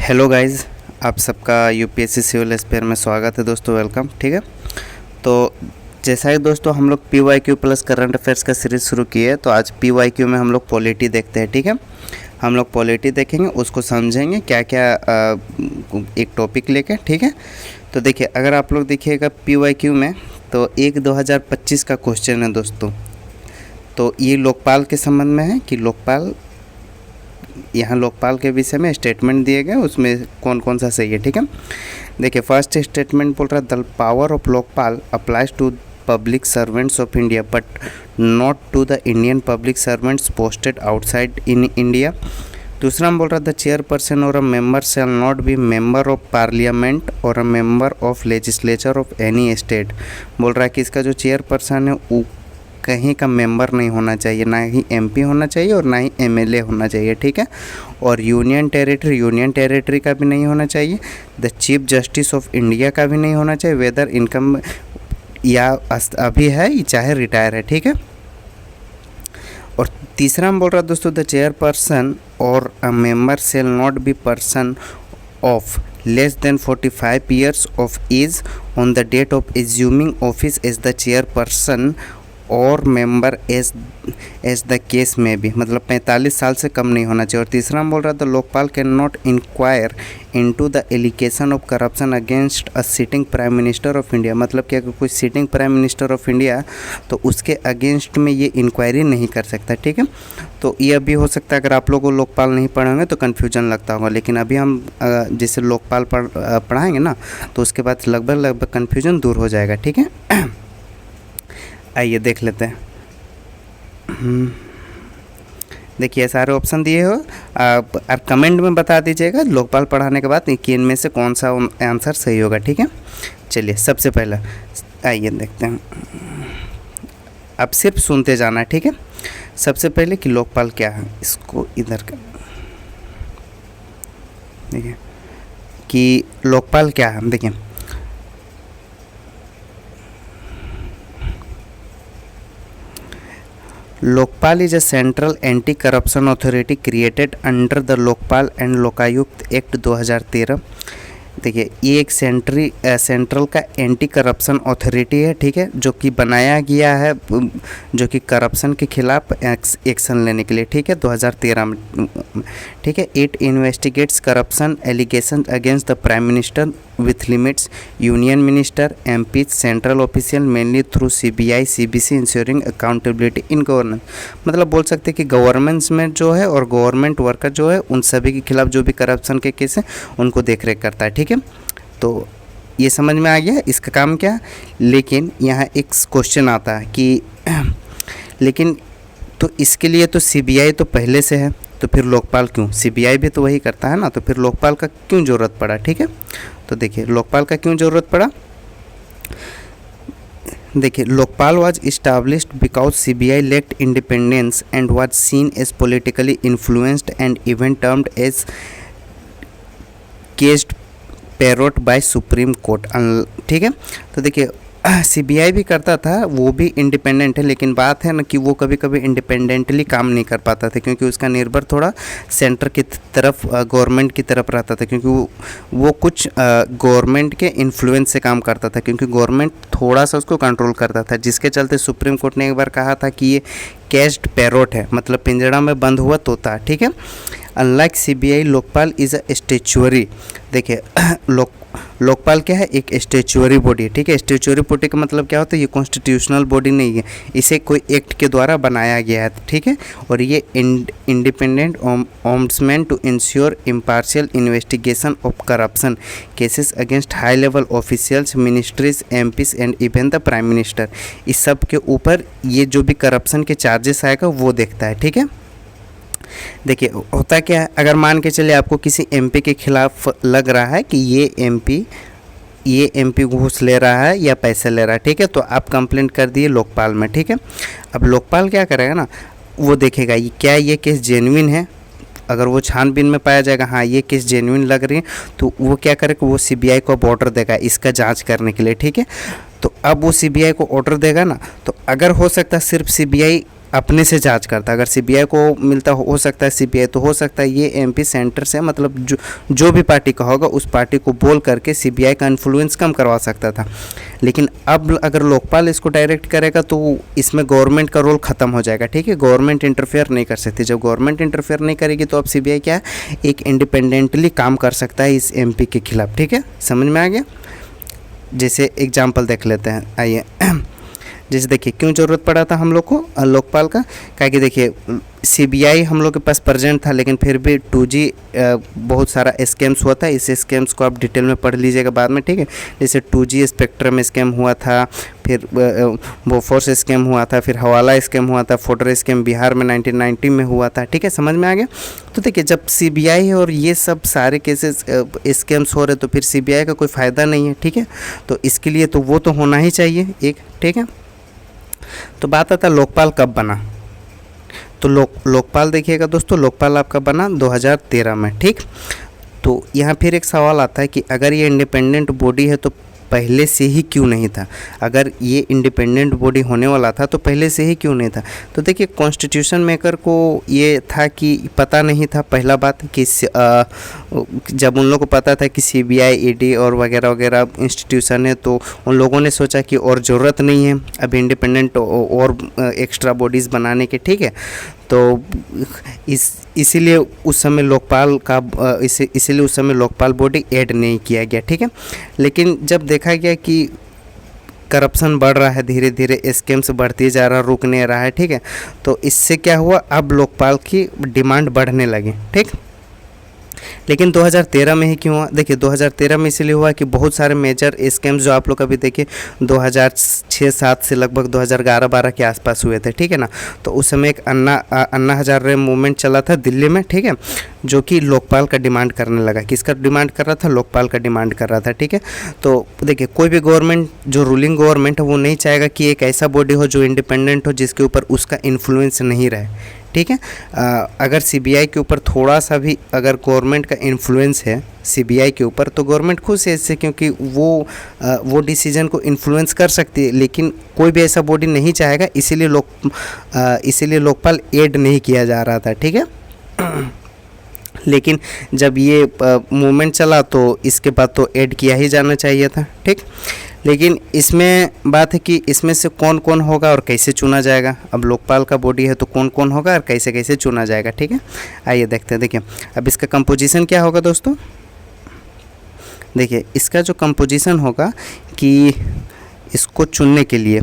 Hello guys, आप सबका UPSC civil aspire में स्वागत है दोस्तों। वेलकम। ठीक है, तो जैसा ही दोस्तों हम लोग पीवाईक्यू प्लस करंट अफेयर्स का सीरीज़ शुरू किए है, तो आज पीवाईक्यू में हम लोग पॉलिटी देखते हैं। ठीक है, हम लोग पॉलिटी देखेंगे, उसको समझेंगे क्या क्या एक टॉपिक लेके। ठीक है, तो देखिए अगर आप लोग देखिएगा पीवाईक्यू में, तो 1/2025 का क्वेश्चन है दोस्तों। तो ये लोकपाल के संबंध में है कि लोकपाल, यहाँ लोकपाल के विषय में स्टेटमेंट दिए गए, उसमें कौन कौन सा सही है। ठीक है, देखिए फर्स्ट स्टेटमेंट बोल रहा है the power of Lokpal applies to public servants of India but not to the Indian public servants posted outside in India. दूसरा हम बोल रहा था चेयरपर्सन और a member shall not be member of parliament और a member of legislature of any state. बोल रहा है कि इसका जो चेयरपर्सन है वो कहीं का मेंबर नहीं होना चाहिए, ना ही एमपी होना चाहिए और ना ही एमएलए होना चाहिए। ठीक है, और यूनियन टेरिटरी का भी नहीं होना चाहिए। The chief justice of India का भी नहीं होना चाहिए, वेदर इनकम या अभी है चाहे रिटायर है। ठीक है, और तीसरा हम बोल रहा दोस्तों द चेयरपर्सन और a member shall not be person of less than 45 years of age on the date of assuming office as the chairperson और मेंबर एज द केस में भी, मतलब 45 साल से कम नहीं होना चाहिए। और तीसरा हम बोल रहा था Lokpal can not inquire into the allegation of corruption against a sitting prime minister of India. मतलब कि अगर कोई sitting prime minister of India तो उसके अगेंस्ट में ये इंक्वायरी नहीं कर सकता। ठीक है, तो ये अभी हो सकता है अगर आप लोगों को लोकपाल नहीं पढ़ेंगे तो कन्फ्यूजन लगता होगा, लेकिन अभी हम जैसे लोकपाल पढ़ाएंगे ना, तो उसके बाद लगभग कन्फ्यूजन दूर हो जाएगा। ठीक है, आइए देख लेते हैं। देखिए सारे ऑप्शन दिए हो, आप कमेंट में बता दीजिएगा लोकपाल पढ़ाने के बाद कि इनमें से कौन सा आंसर सही होगा। ठीक है, चलिए सबसे पहला आइए देखते हैं। अब सिर्फ सुनते जाना है। ठीक है, सबसे पहले कि लोकपाल क्या है, इसको इधर का देखिए कि लोकपाल क्या है। देखिए Lokpal is a central anti corruption authority created under the Lokpal and Lokayukta act 2013। देखिए ये एक सेंट्रल का एंटी करप्शन अथॉरिटी है। ठीक है, जो कि बनाया गया है जो कि करप्शन के खिलाफ एक्शन लेने के लिए। ठीक है, 2013 में। ठीक है, it investigates corruption allegation against the prime minister with limits union minister MP central official mainly through CBI CBC ensuring accountability in governance. मतलब बोल सकते हैं कि गवर्नेंस में जो है और गवर्नमेंट वर्कर जो है उन सभी के खिलाफ जो भी करप्शन के केस हैं उनको देख रेख करता है। ठीक है, तो ये समझ में आ गया इसका काम क्या। लेकिन यहाँ एक क्वेश्चन आता है कि लेकिन तो इसके लिए तो सीबीआई तो पहले से है, तो फिर लोकपाल क्यों? सीबीआई भी तो वही करता है ना, तो फिर लोकपाल का क्यों ज़रूरत पड़ा? ठीक है, तो देखिए लोकपाल का क्यों ज़रूरत पड़ा। देखिए Lokpal was established because CBI lacked independence and was seen as politically influenced and even termed as caged parrot by Supreme Court. ठीक है, तो देखिए सीबीआई भी करता था, वो भी इंडिपेंडेंट है, लेकिन बात है ना कि वो कभी कभी इंडिपेंडेंटली काम नहीं कर पाता था क्योंकि उसका निर्भर थोड़ा सेंटर की तरफ गवर्नमेंट की तरफ रहता था, क्योंकि वो कुछ गवर्नमेंट के इन्फ्लुएंस से काम करता था, क्योंकि गवर्नमेंट थोड़ा सा उसको कंट्रोल करता था, जिसके चलते सुप्रीम कोर्ट ने एक बार कहा था कि ये कैस्ड पैरोट है, मतलब पिंजड़ा में बंद हुआ तोता। ठीक है, unlike CBI Lokpal is a statutory. देखिए लोकपाल क्या है? एक स्टेचुअरी बॉडी। ठीक है, स्टेचुअरी बॉडी का मतलब क्या होता है? ये कॉन्स्टिट्यूशनल बॉडी नहीं है, इसे कोई एक्ट के द्वारा बनाया गया है। ठीक है, और ये independent ombudsman to ensure impartial investigation of corruption cases against high level officials ministries MPs and even the prime minister. इस सब के ऊपर ये जो भी करप्शन के चार्जेस आएगा वो देखता है। ठीक है, देखिए होता क्या है, अगर मान के चलिए आपको किसी एमपी के खिलाफ लग रहा है कि ये एमपी घूस ले रहा है या पैसे ले रहा है। ठीक है, तो आप कंप्लेंट कर दिए लोकपाल में। ठीक है, अब लोकपाल क्या करेगा ना, वो देखेगा क्या ये केस जेन्युइन है। अगर वो छानबीन में पाया जाएगा हाँ ये केस जेन्युइन लग रही है, तो वो क्या करेगा, वो सीबीआई को ऑर्डर देगा इसका जांच करने के लिए। ठीक है, तो अब वो सीबीआई को ऑर्डर देगा ना, तो अगर हो सकता है सिर्फ सीबीआई अपने से जांच करता है। अगर सीबीआई को मिलता हो सकता है सीबीआई, तो हो सकता है ये एमपी सेंटर से मतलब जो भी पार्टी का होगा उस पार्टी को बोल करके सीबीआई का इन्फ्लुएंस कम करवा सकता था। लेकिन अब अगर लोकपाल इसको डायरेक्ट करेगा तो इसमें गवर्नमेंट का रोल ख़त्म हो जाएगा, ठीक है। गवर्नमेंट इंटरफेयर नहीं कर सकती। जब गवर्नमेंट इंटरफेयर नहीं करेगी तो अब सीबीआई क्या है, एक इंडिपेंडेंटली काम कर सकता है इस एमपी के खिलाफ, ठीक है। समझ में आ गया। जैसे एग्जाम्पल देख लेते हैं, आइए। जैसे देखिए क्यों ज़रूरत पड़ा था हम लोग को लोकपाल का, क्या कि देखिए सीबीआई हम लोग के पास प्रेजेंट था, लेकिन फिर भी 2G बहुत सारा स्कैम्स हुआ था। इस स्कैम्स को आप डिटेल में पढ़ लीजिएगा बाद में, ठीक है। जैसे 2G स्पेक्ट्रम स्कैम हुआ था, फिर बोफोर्स स्कैम हुआ था, फिर हवाला स्कैम हुआ था, फोडर स्कैम बिहार में 1990 में हुआ था, ठीक है। समझ में आ गया। तो देखिए जब सीबीआई और ये सब सारे केसेस स्कैम्स हो रहे तो फिर सीबीआई का कोई फ़ायदा नहीं है, ठीक है। तो इसके लिए तो वो तो होना ही चाहिए एक, ठीक है। तो बात आता है लोकपाल कब बना। तो लोकपाल देखिएगा दोस्तों, लोकपाल आपका बना 2013 में, ठीक। तो यहाँ फिर एक सवाल आता है कि अगर ये इंडिपेंडेंट बॉडी है तो पहले से ही क्यों नहीं था। अगर ये इंडिपेंडेंट बॉडी होने वाला था तो पहले से ही क्यों नहीं था। तो देखिए कॉन्स्टिट्यूशन मेकर को ये था कि पता नहीं था, पहला बात कि जब उन लोगों को पता था कि सीबीआई, ईडी और वगैरह वगैरह इंस्टीट्यूशन है, तो उन लोगों ने सोचा कि और ज़रूरत नहीं है अब इंडिपेंडेंट और एक्स्ट्रा बॉडीज़ बनाने के, ठीक है। तो इसीलिए उस समय लोकपाल का इसीलिए उस समय लोकपाल बॉडी ऐड नहीं किया गया, ठीक है। लेकिन जब देखा गया कि करप्शन बढ़ रहा है, धीरे धीरे स्कैम्स बढ़ती जा रहा, रुक नहीं रहा है, ठीक है। तो इससे क्या हुआ, अब लोकपाल की डिमांड बढ़ने लगी, ठीक। लेकिन 2013 में ही क्यों हुआ। देखिए 2013 में इसलिए हुआ कि बहुत सारे मेजर स्कैम्स जो आप लोग अभी देखिए 2006-07 से लगभग 2011-12 के आसपास हुए थे, ठीक है ना। तो उस समय एक अन्ना हजारे मूवमेंट चला था दिल्ली में, ठीक है, जो कि लोकपाल का डिमांड करने लगा। किसका डिमांड कर रहा था, लोकपाल का डिमांड कर रहा था, ठीक है। तो देखिए कोई भी गवर्नमेंट जो रूलिंग गवर्नमेंट है वो नहीं चाहेगा कि एक ऐसा बॉडी हो जो इंडिपेंडेंट हो, जिसके ऊपर उसका इन्फ्लुएंस नहीं रहे, ठीक है। अगर सीबीआई के ऊपर थोड़ा सा भी अगर गवर्नमेंट का इन्फ्लुएंस है सीबीआई के ऊपर तो गवर्नमेंट खुश है इससे, क्योंकि वो डिसीजन को इन्फ्लुएंस कर सकती है। लेकिन कोई भी ऐसा बॉडी नहीं चाहेगा, इसीलिए लोकपाल ऐड नहीं किया जा रहा था, ठीक है। लेकिन जब ये मूवमेंट चला तो इसके बाद तो ऐड किया ही जाना चाहिए था, ठीक। लेकिन इसमें बात है कि इसमें से कौन कौन होगा और कैसे चुना जाएगा। अब लोकपाल का बॉडी है तो कौन कौन होगा और कैसे कैसे चुना जाएगा, ठीक है। आइए देखते हैं। देखिए अब इसका कंपोजिशन क्या होगा दोस्तों। देखिए इसका जो कंपोजिशन होगा कि इसको चुनने के लिए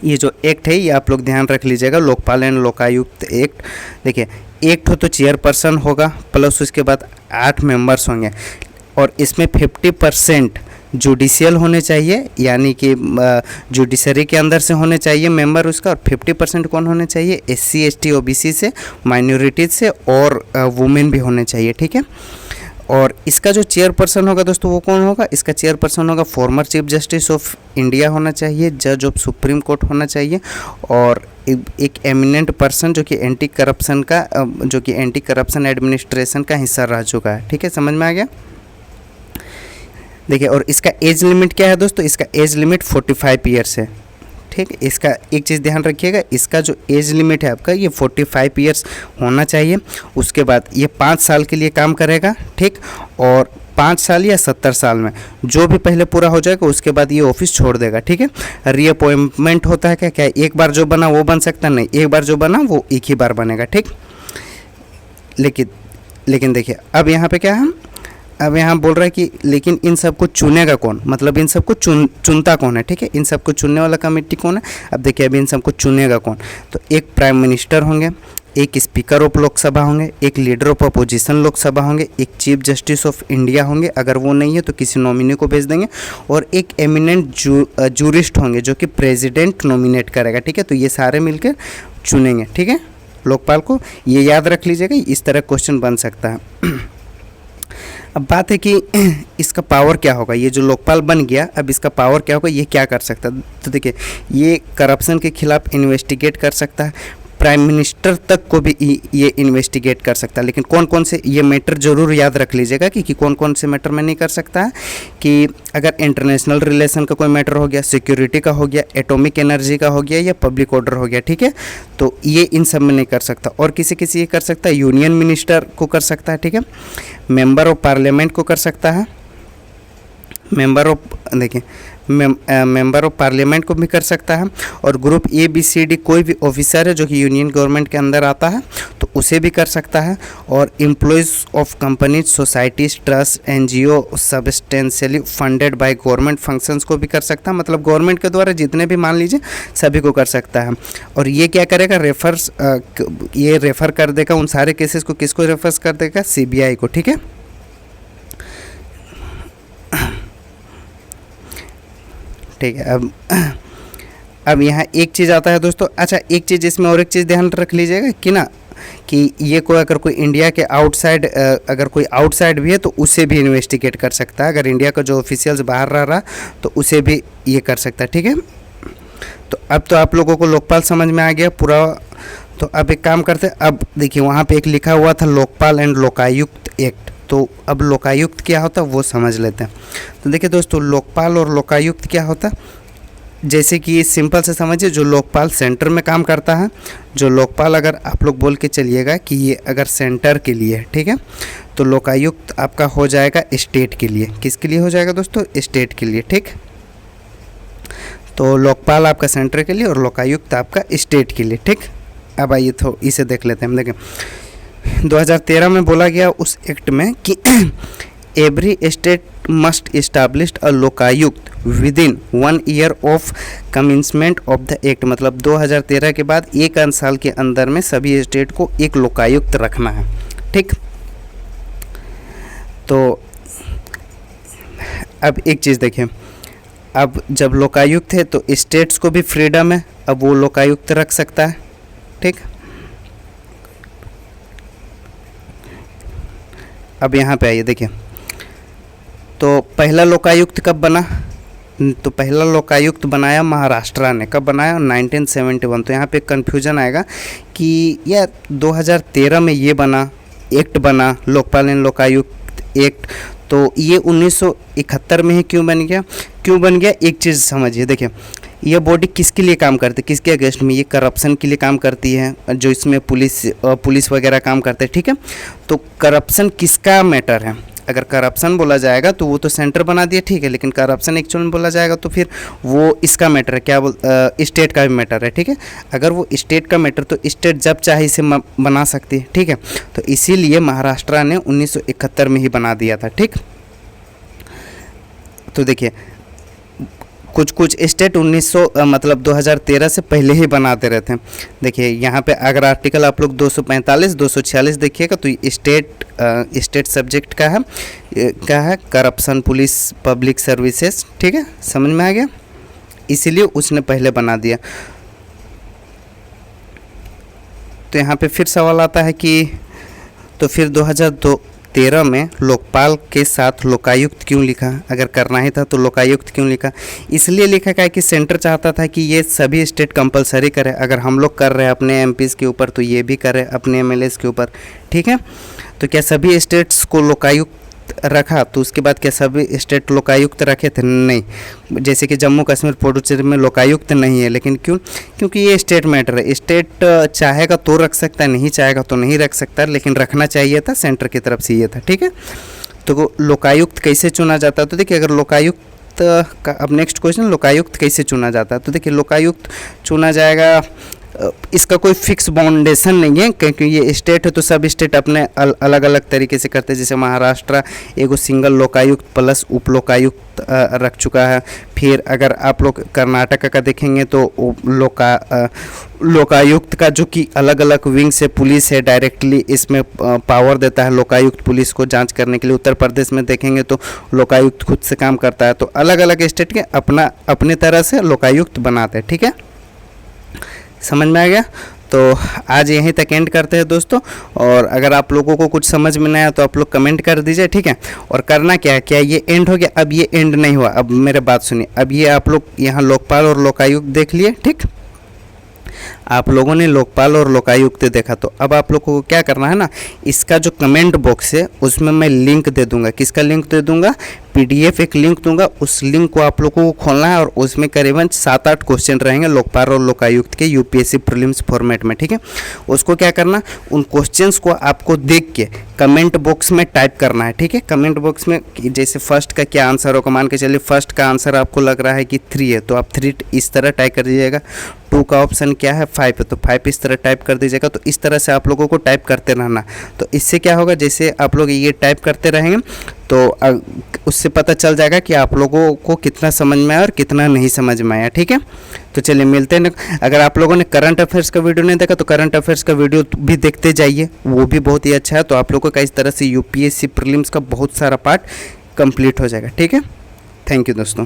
ये जो एक्ट है ये आप लोग ध्यान रख लीजिएगा, लोकपाल एंड लोकायुक्त एक्ट। देखिए एक्ट हो तो चेयरपर्सन होगा प्लस उसके बाद 8 मेंबर्स होंगे और इसमें 50% जुडिशियल होने चाहिए, यानी कि जुडिशरी के अंदर से होने चाहिए मेंबर उसका, और 50% कौन होने चाहिए, SC ST OBC से, माइनॉरिटीज से और वुमेन भी होने चाहिए, ठीक है। और इसका जो चेयरपर्सन होगा दोस्तों वो कौन होगा, इसका चेयरपर्सन होगा former chief justice of India होना चाहिए, जज ऑफ सुप्रीम कोर्ट होना चाहिए, और एक एमिनेंट पर्सन जो कि एंटी करप्शन एडमिनिस्ट्रेशन का हिस्सा रह चुका है, ठीक है। समझ में आ गया। देखिए और इसका एज लिमिट क्या है दोस्तों, इसका एज लिमिट 45 ईयर्स है, ठीक। इसका एक चीज़ ध्यान रखिएगा, इसका जो एज लिमिट है आपका ये 45 ईयर्स होना चाहिए। उसके बाद ये 5 साल के लिए काम करेगा, ठीक। और 5 साल या 70 साल में जो भी पहले पूरा हो जाएगा उसके बाद ये ऑफिस छोड़ देगा, ठीक है। रीअपॉइंटमेंट होता है क्या एक बार जो बना वो बन सकता नहीं, एक बार जो बना वो एक ही बार बनेगा, ठीक। लेकिन देखिए अब यहाँ पे क्या है, अब यहाँ बोल रहा है कि लेकिन इन सबको चुनेगा कौन, मतलब इन सबको चुनता कौन है, ठीक है। इन सबको चुनने वाला कमेटी कौन है। अब देखिए अभी इन सबको चुनेगा कौन, तो एक प्राइम मिनिस्टर होंगे, एक स्पीकर ऑफ लोकसभा होंगे, एक लीडर ऑफ अपोजिशन लोकसभा होंगे, एक चीफ जस्टिस ऑफ इंडिया होंगे, अगर वो नहीं है तो किसी नॉमिनी को भेज देंगे, और एक एमिनेंट जूरिस्ट होंगे जो कि प्रेसिडेंट नॉमिनेट करेगा, ठीक है। तो ये सारे मिलकर चुनेंगे, ठीक है, लोकपाल को। ये याद रख लीजिएगा, इस तरह क्वेश्चन बन सकता है। अब बात है कि इसका पावर क्या होगा, ये जो लोकपाल बन गया अब इसका पावर क्या होगा, ये क्या कर सकता है। तो देखिए ये करप्शन के खिलाफ इन्वेस्टिगेट कर सकता है, प्राइम मिनिस्टर तक को भी ये इन्वेस्टिगेट कर सकता है। लेकिन कौन कौन से ये मैटर ज़रूर याद रख लीजिएगा कि कौन कौन से मैटर में नहीं कर सकता है, कि अगर इंटरनेशनल रिलेशन का कोई मैटर हो गया, सिक्योरिटी का हो गया, एटॉमिक एनर्जी का हो गया, या पब्लिक ऑर्डर हो गया, ठीक है, तो ये इन सब में नहीं कर सकता। और किसी किसी ये कर सकता है, यूनियन मिनिस्टर को कर सकता है, ठीक है, मेंबर ऑफ पार्लियामेंट को कर सकता है, मेंबर ऑफ पार्लियामेंट को भी कर सकता है, और ग्रुप ABCD कोई भी ऑफिसर है जो कि यूनियन गवर्नमेंट के अंदर आता है तो उसे भी कर सकता है, और employees of companies, societies, trust, NGO substantially funded by government functions को भी कर सकता है। मतलब गवर्नमेंट के द्वारा जितने भी मान लीजिए सभी को कर सकता है। और ये क्या करेगा, ये रेफ़र कर देगा उन सारे केसेस को, किसको रेफर कर देगा, CBI को, ठीक है। ठीक है, अब यहाँ एक चीज़ आता है दोस्तों। अच्छा, एक चीज़ इसमें और एक चीज़ ध्यान रख लीजिएगा कि ना, कि ये अगर कोई इंडिया के आउटसाइड अगर कोई आउटसाइड भी है तो उसे भी इन्वेस्टिगेट कर सकता है। अगर इंडिया का जो ऑफिशियल्स बाहर रह रहा तो उसे भी ये कर सकता है, ठीक है। तो अब तो आप लोगों को लोकपाल समझ में आ गया पूरा। तो अब एक काम करते हैं, अब देखिए वहाँ पे एक लिखा हुआ था लोकपाल एंड लोकायुक्त एक्ट। तो अब लोकायुक्त क्या होता है वो समझ लेते हैं। तो देखिए दोस्तों, लोकपाल और लोकायुक्त क्या होता है, जैसे कि सिंपल से समझिए, जो लोकपाल सेंटर में काम करता है, जो लोकपाल अगर आप लोग बोल के चलिएगा कि ये अगर सेंटर के लिए, ठीक है, तो लोकायुक्त आपका हो जाएगा स्टेट के लिए। किसके लिए हो जाएगा दोस्तों, स्टेट के लिए, ठीक। तो लोकपाल आपका सेंटर के लिए और लोकायुक्त आपका स्टेट के लिए, ठीक। अब आइए तो इसे देख लेते हैं। हम देखें 2013 में बोला गया उस एक्ट में कि every state must establish a Lokayukta with in 1 year of commencement of the act. मतलब 2013 के बाद 1 साल के अंदर में सभी स्टेट को एक लोकायुक्त रखना है, ठीक। तो अब एक चीज़ देखें, अब जब लोकायुक्त है तो स्टेट्स को भी फ्रीडम है, अब वो लोकायुक्त रख सकता है, ठीक। अब यहाँ पे आइए, देखिए तो पहला लोकायुक्त कब बना, तो पहला लोकायुक्त बनाया महाराष्ट्र ने। कब बनाया, 1971। तो यहाँ पे कन्फ्यूजन आएगा कि यह 2013 में ये बना, एक्ट बना, लोकपाल एंड लोकायुक्त एक्ट, तो ये 1971 में ही क्यों बन गया, एक चीज़ समझिए। देखिए ये बॉडी किसके लिए काम करती है, किसके अगेंस्ट में, ये करप्शन के लिए काम करती है, जो इसमें पुलिस वगैरह काम करते हैं, ठीक है। तो करप्शन किसका मैटर है, अगर करप्शन बोला जाएगा तो वो तो सेंटर बना दिया, ठीक है, लेकिन करप्शन एक्चुअल में बोला जाएगा तो फिर वो इसका मैटर है, क्या स्टेट का भी मैटर है, ठीक है। अगर वो स्टेट का मैटर तो स्टेट जब चाहे इसे बना सकती है, ठीक है। तो इसीलिए महाराष्ट्र ने 1971 में ही बना दिया था, ठीक। तो देखिए कुछ स्टेट 2013 से पहले ही बनाते रहते हैं। देखिए यहाँ पे अगर आर्टिकल आप लोग 245, 246 देखिएगा तो स्टेट सब्जेक्ट का है करप्शन, पुलिस, पब्लिक सर्विसेज, ठीक है, समझ में आ गया, इसीलिए उसने पहले बना दिया। तो यहाँ पे फिर सवाल आता है कि तो फिर 2013 में लोकपाल के साथ लोकायुक्त क्यों लिखा, अगर करना ही था तो लोकायुक्त क्यों लिखा, इसलिए लिखा क्या कि सेंटर चाहता था कि ये सभी स्टेट कंपलसरी करे। अगर हम लोग कर रहे हैं अपने MPs के ऊपर तो ये भी करे अपने MLAs के ऊपर, ठीक है। तो क्या सभी स्टेट्स को लोकायुक्त रखा, तो उसके बाद क्या सभी स्टेट लोकायुक्त रखे थे, नहीं। जैसे कि जम्मू कश्मीर पुडुचेरी में लोकायुक्त नहीं है, लेकिन क्यों, क्योंकि ये स्टेट मैटर है, स्टेट चाहेगा तो रख सकता है, नहीं चाहेगा तो नहीं रख सकता, लेकिन रखना चाहिए था, सेंटर की तरफ से ये था, ठीक है। तो लोकायुक्त कैसे चुना जाता है, तो देखिए अगर लोकायुक्त का, अब नेक्स्ट क्वेश्चन, लोकायुक्त कैसे चुना जाता है, तो देखिए लोकायुक्त चुना जाएगा, इसका कोई फिक्स बाउंडेशन नहीं है, क्योंकि ये स्टेट है तो सब स्टेट अपने अलग अलग तरीके से करते हैं। जैसे महाराष्ट्र एगो सिंगल लोकायुक्त प्लस उप लोकायुक्त रख चुका है। फिर अगर आप लोग कर्नाटक का देखेंगे तो लोकायुक्त का जो कि अलग अलग विंग से पुलिस है, डायरेक्टली इसमें पावर देता है लोकायुक्त पुलिस को जांच करने के लिए। उत्तर प्रदेश में देखेंगे तो लोकायुक्त खुद से काम करता है। तो अलग अलग स्टेट के अपने तरह से लोकायुक्त बनाते हैं, ठीक है, समझ में आ गया। तो आज यहीं तक एंड करते हैं दोस्तों, और अगर आप लोगों को कुछ समझ में नहीं आया तो आप लोग कमेंट कर दीजिए, ठीक है। और करना क्या है, क्या ये एंड हो गया, अब ये एंड नहीं हुआ, अब मेरे बात सुनिए, अब ये आप लोग यहाँ लोकपाल और लोकायुक्त देख लिए, ठीक। आप लोगों ने लोकपाल और लोकायुक्त देखा, तो अब आप लोगों को क्या करना है ना, इसका जो कमेंट बॉक्स है उसमें मैं लिंक दे दूंगा। किसका लिंक दे दूंगा? पीडीएफ एक लिंक दूंगा, उस लिंक को आप लोगों को खोलना है और उसमें करीबन 7-8 क्वेश्चन रहेंगे लोकपाल और लोकायुक्त के यूपीएससी प्रीलिम्स फॉर्मेट में, ठीक है। उसको क्या करना, उन क्वेश्चंस को आपको देख के कमेंट बॉक्स में टाइप करना है, ठीक है। कमेंट बॉक्स में जैसे फर्स्ट का क्या आंसर होगा, मान के चलिए फर्स्ट का आंसर आपको लग रहा है कि 3 है, तो आप 3 इस तरह टाइप कर दीजिएगा। 2 का ऑप्शन क्या है, 5 है, तो 5 इस तरह टाइप कर दीजिएगा। तो इस तरह से आप लोगों को टाइप करते रहना। तो इससे क्या होगा, जैसे आप लोग ये टाइप करते रहेंगे तो उससे पता चल जाएगा कि आप लोगों को कितना समझ में आया और कितना नहीं समझ में आया, ठीक है। तो चलिए मिलते हैं। अगर आप लोगों ने करंट अफेयर्स का वीडियो नहीं देखा तो करंट अफेयर्स का वीडियो भी देखते जाइए, वो भी बहुत ही अच्छा है। तो आप लोगों का इस तरह से यूपीएससी प्रीलिम्स का बहुत सारा पार्ट कंप्लीट हो जाएगा, ठीक है। थैंक यू दोस्तों।